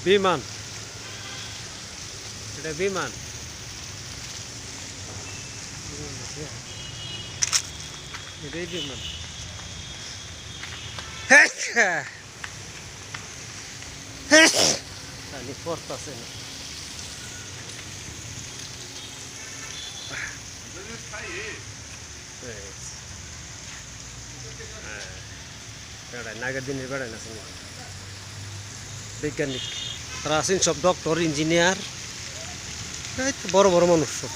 বিমান, এটা বিমান, এটাই বিমান। পানি পড়তাছে না। বেড়ায় আগের দিনের বেড়ায় না বৈজ্ঞানিক, তারা আছেন সব ডক্টর, ইঞ্জিনিয়ার, বড় বড় মানুষ সব।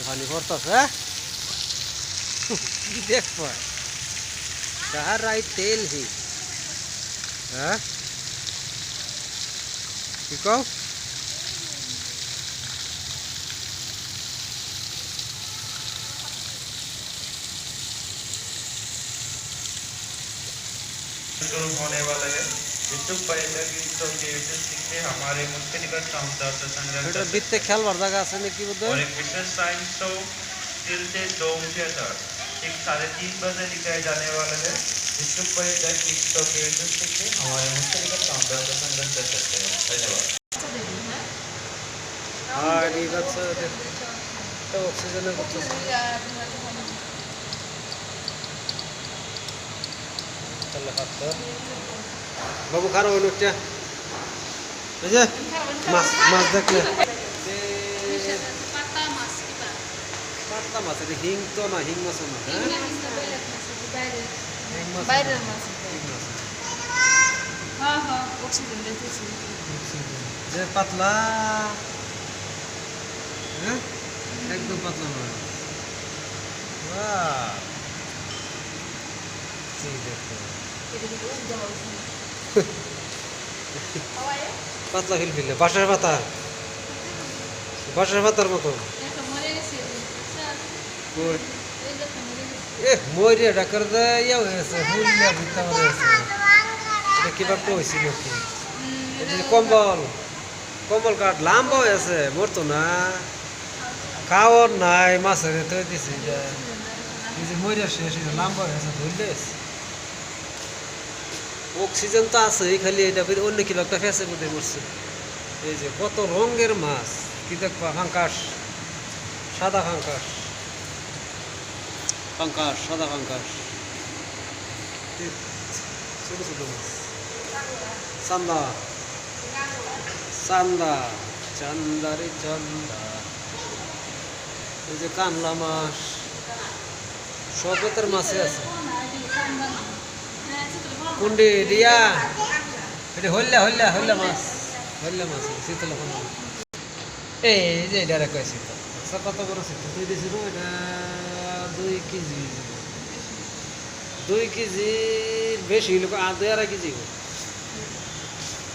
পানি পড়তাছে, হ্যাঁ কি দেখো তেল হি, হ্যাঁ কি কও? शुरू होने वाला है। विश्व पर्यटक के से हमारे मुल्क के निकट समुद्र से এটা বিতে খেলবার জায়গা আছে নাকি বোধ और एक विशेष साइंस शो टिल्टे डोम थिएटर ठीक 3:30 बजे दिखाया जाने वाला है। विश्व पर्यटक के से हमारे मुल्क के निकट समुद्र से संगम कर सकते हैं। धन्यवाद। আর এই বাচ্চা তো অক্সিজেনের করতেছে। বাবু খারাপ হইল একটা, এই যে মাছ মাছ দেখলে পাতলা মাছ, এটা হিং তো না, হিং মাছও না, হ্যাঁ যে পাতলা, হ্যাঁ একদম পাতলা মাছ। পাতলা ফিলফিলে বাঁশের পাতা, বাঁশের পাতার মতো। মরে ডাকার ইয়া হয়েছে, হুলিয়া ভিত্তা মনে হয়েছে। এটা কিবা হয়েছিল কি? কম্বল কম্বল কাঠ লাম্বা হয়েছে, মরতো না, খাওয়ার নাই, মাছের তৈরি দিছি যে মরে শেষ লাম্বা হয়েছে, ধরলে অক্সিজেন তো আছে খালি, এটা অন্য কি একটা ফেসে মধ্যে মরছে। এই যে কত রঙের মাছ, কি দেখবা, ফাঙ্কাস, সাদা ফাঙ্কাস, ফাঙ্কাস সাদা ফাঙ্কাস, ছোট ছোট মাছ, চান্দা চান্দা চান্দারে চান্দা, এই যে কানলা মাছ, সব জাতের মাছে আছে। কুন্ডি রিয়া, এটা হল্লা হল্লা হল্লা মাছ, হল্লা মাছ শীতল। এই যে এটা কয় শীতল, কত বড় শীতল তুই দিয়েছিল, এটা 2 কেজি, 2 কেজির বেশি লোক, 2.5 কেজি।